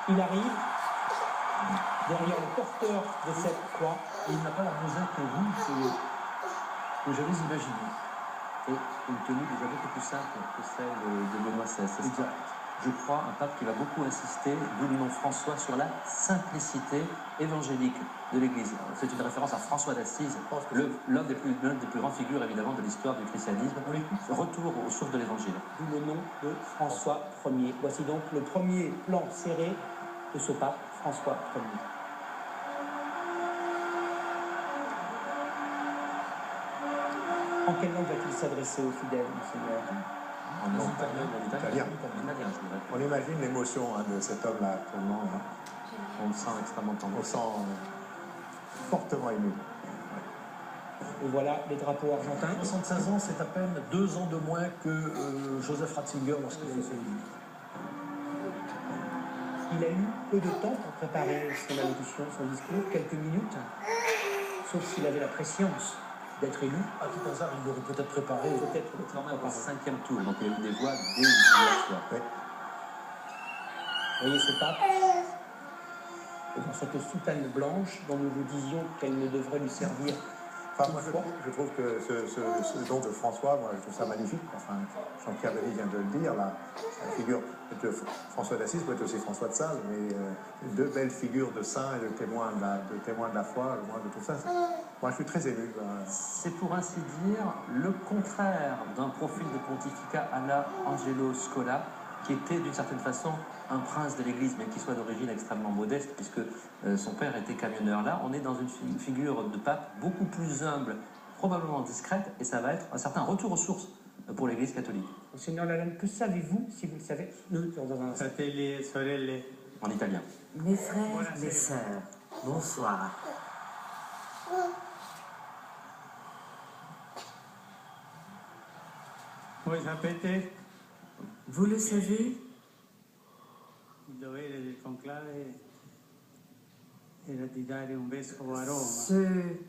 Il arrive derrière le porteur de cette croix. Et il n'a pas la rosette que vous, que j'avais imaginé. Et une tenue déjà beaucoup plus simple que celle de Benoît XVI. C'est ça. Je crois un pape qui va beaucoup insister, d'où le nom François, sur la simplicité évangélique de l'Église. C'est une référence à François d'Assise, l'un des plus grandes figures évidemment de l'histoire du christianisme. Retour aux sources de l'Évangile. D'où le nom de François Ier. Voici donc le premier plan serré de ce pape, François Ier. En quelle langue va-t-il s'adresser aux fidèles, Monseigneur? En italien. On imagine l'émotion de cet homme-là actuellement. On le sent extrêmement tendu. On le sent fortement ému. Et voilà les drapeaux argentins. 76 ans, c'est à peine 2 ans de moins que Joseph Ratzinger lorsqu'il a été élu. Il a eu peu de temps pour préparer son allocution, son discours, quelques minutes, sauf s'il avait la prescience d'être élu. À tout hasard, il l'aurait peut-être préparé. Peut-être quand même au 5e tour, donc il y a eu des voix dès hier soir. Oui. Vous voyez ce pape, dans cette soutane blanche dont nous vous disions qu'elle ne devrait lui servir. Enfin, moi, je trouve que ce don de François, moi, je trouve ça magnifique. Enfin, Jean-Pierre David vient de le dire, la figure de François d'Assise peut être aussi François de Sales, mais deux belles figures de saints et de témoins de la foi, moi, je trouve ça. Moi, je suis très ému. C'est pour ainsi dire le contraire d'un profil de pontificat à la Angelo Scola, qui était d'une certaine façon un prince de l'Église, mais qui soit d'origine extrêmement modeste, puisque son père était camionneur. Là, on est dans une figure de pape beaucoup plus humble, probablement discrète, et ça va être un certain retour aux sources pour l'Église catholique. Monseigneur Lalanne, que savez-vous, si vous le savez, Fratelli e sorelle. En italien. Mes frères, mes sœurs, bonsoir. Voi sapete, Vous le savez, il dovere del conclave era di dare un vescovo a Roma. ce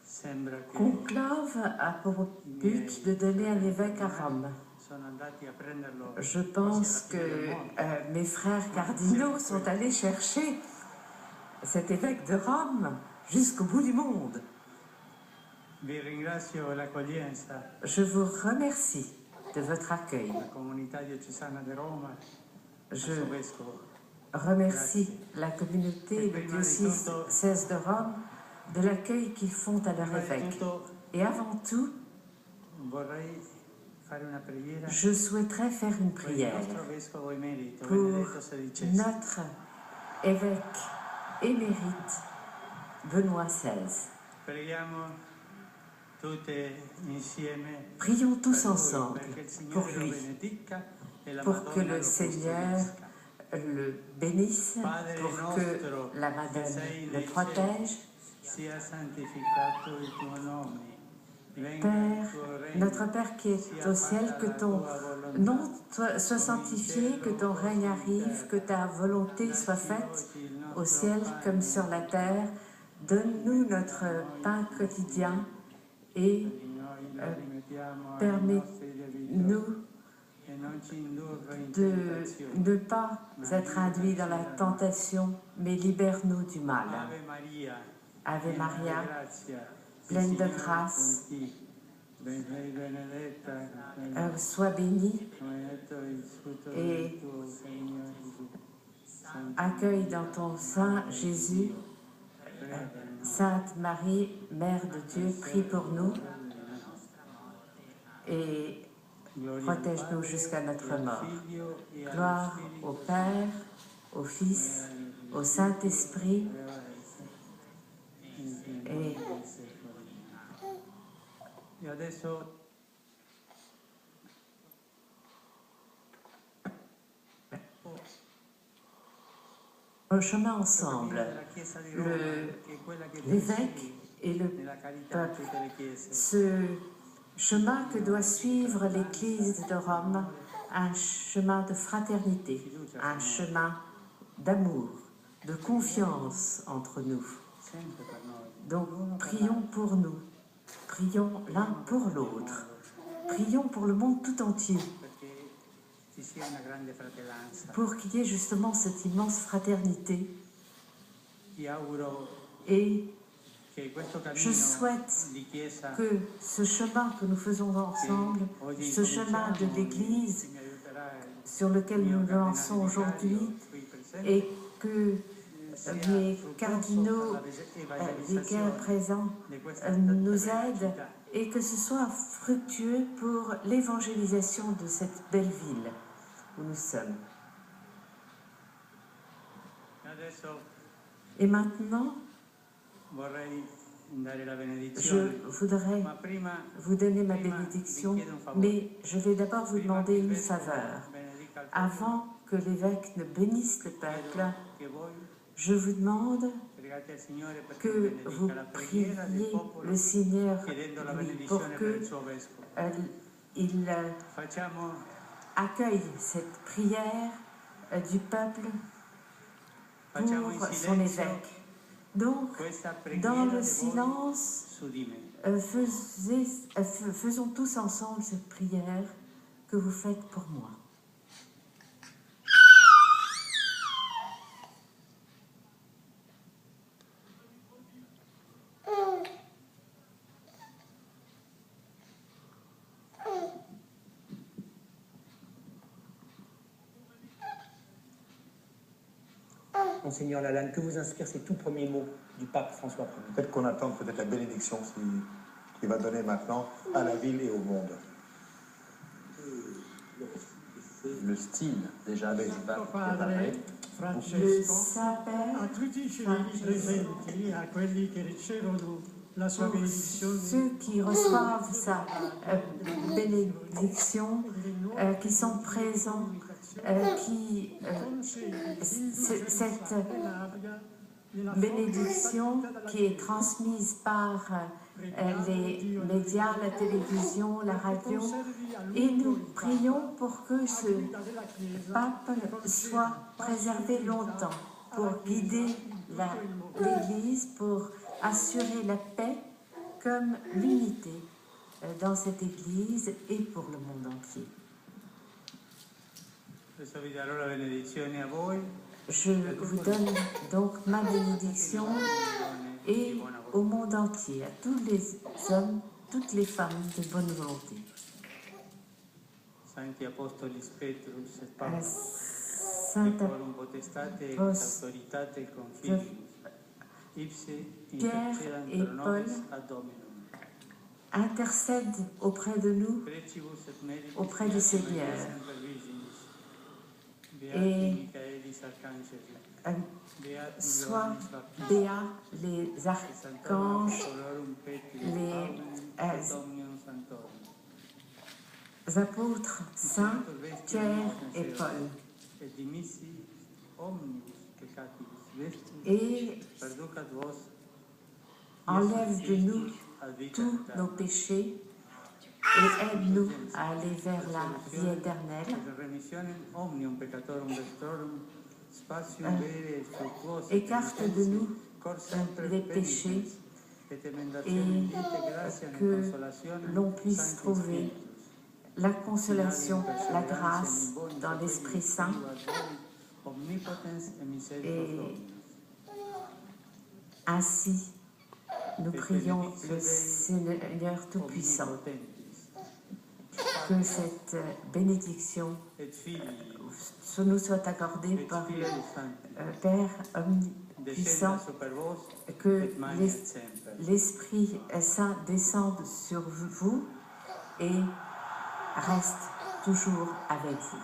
Sembra che conclave a pour but de donner un évêque à Rome. sono andati a prenderlo. Je pense que mes frères cardinaux sont allés chercher cet évêque de Rome jusqu'au bout du monde. Vi ringrazio l'accoglienza. Je vous remercie de votre accueil. La comunità diocesana di Roma. Je remercie la communauté et le diocèse de Rome de l'accueil qu'ils font à leur évêque. Et avant tout, Vorrei fare una preghiera je souhaiterais faire une per il prière nostro vescovo emerito, pour Benedetto XVI. notre évêque émérite, Benoît XVI. Preghiamo tutte insieme Prions tous per lui, ensemble perché il Signore pour lo lui, benedica e la pour que Madonna le lo Seigneur custodisca. le bénisse, pour que la Madone le protège. Sia santificato il tuo nome. Père, notre Père qui est au ciel, que ton nom soit sanctifié, que ton règne arrive, que ta volonté soit faite au ciel comme sur la terre. Donne-nous notre pain quotidien et permets-nous de ne pas être induits dans la tentation, mais libère-nous du mal. Ave Maria, pleine de grâce, sois bénie et accueille dans ton sein Jésus. Sainte Marie, Mère de Dieu, prie pour nous et protège-nous jusqu'à notre mort. Gloire au Père, au Fils, au Saint-Esprit et adesso un chemin ensemble, l'évêque et le peuple. Ce chemin que doit suivre l'Église de Rome, un chemin de fraternité, un chemin d'amour, de confiance entre nous. Donc prions pour nous, prions l'un pour l'autre, prions pour le monde tout entier. ci sia una grande fratellanza. pour qu'il y ait justement cette immense fraternité. Ti auguro Et che questo je cammino souhaite di Chiesa que ce chemin que nous faisons ensemble, oggi ce chemin de cominciamo, l'Église che mi aiuterà sur lequel nous nous lançons aujourd'hui, qui presente, et que sia mes fruttuoso cardinaux per la vicaires evangelizzazione présents di questa nous bella aident città. et que ce soit fructueux pour l'évangélisation de cette belle ville où nous sommes. Adesso Et maintenant, vorrei dare la je benedizione, voudrais ma prima vous donner ma prima bénédiction, vi chiedo un favore. mais je vais d'abord vous Prima demander che il une vescovo faveur. benedica il popolo, Avant que l'évêque ne bénisse le peuple, chiedo che voi je vous demande pregate al Signore perché que benedica vous la preghiera del priez popolo, le Seigneur chiedendo la pour benedizione per il que suo vescovo. il Facciamo accueille cette prière du peuple Facciamo in pour son silenzio évêque. Donc, questa dans preghiera le di voi silence, su di me. faisons tous ensemble cette prière que vous faites pour moi. Monseigneur Lalanne, que vous inspirent ces tout premiers mots du pape François Ier? Peut-être qu'on attend peut-être la bénédiction qu'il va donner maintenant à la ville et au monde. Le style déjà du pape préparé. Le Saint-Père, a tutti i fedeli presenti, a quelli che ricevono la sua pour benedizione, ceux qui reçoivent sa bénédiction, qui sont présents, cette bénédiction qui est transmise par les médias, la télévision, la radio, et nous prions pour que ce pape soit préservé longtemps, pour guider l'Église, pour assurer la paix comme l'unité dans cette Église et pour le monde entier. Adesso vi darò la benedizione a voi Je vous donne donc ma bénédiction et au monde entier, à tous les hommes, toutes les femmes de bonne volonté. Sancti Apostolis Petrus et Paulus, et Saint quorum potestate et Apos- autoritate confidis, ipse Pierre intercedant et pro nobis Paul ad Dominum. intercède auprès de nous, Precibus et meritis auprès du Beati Seigneur. Maria Semper Virginis, Beati Et Michaelis Arcangeli, Beati soit Ioannis Baptistus, béats les et Sanctorum archanges, Apostolorum Petri et les Pauli, et Dominium Sanctorum. apôtres saints Pierre et Paul. Et dimissi omnibus peccatibus vestis, Et perducat vos enlève de nous ad vita tous eterna. nos péchés et aide-nous à aller vers la vie éternelle. Et remissionem omnium peccatorum vestrorum, spatium vere et fructuoso, Écarte de nous cor sempre les péchés penitens, et emendationem et vitae gratiam et que consolationem l'on puisse Sancti trouver Spiritus. la consolation, la grâce dans l'Esprit Saint Omnipotens et misericors et Dominus. ainsi nous prions le Seigneur Tout-Puissant Omnipotentis, que cette bénédiction et Filii, nous soit accordée et par le Spiritus Sancti, Père Omnipuissant, descenda super vos, que et maniat semper. l'Esprit Saint descende sur vous et reste toujours avec vous.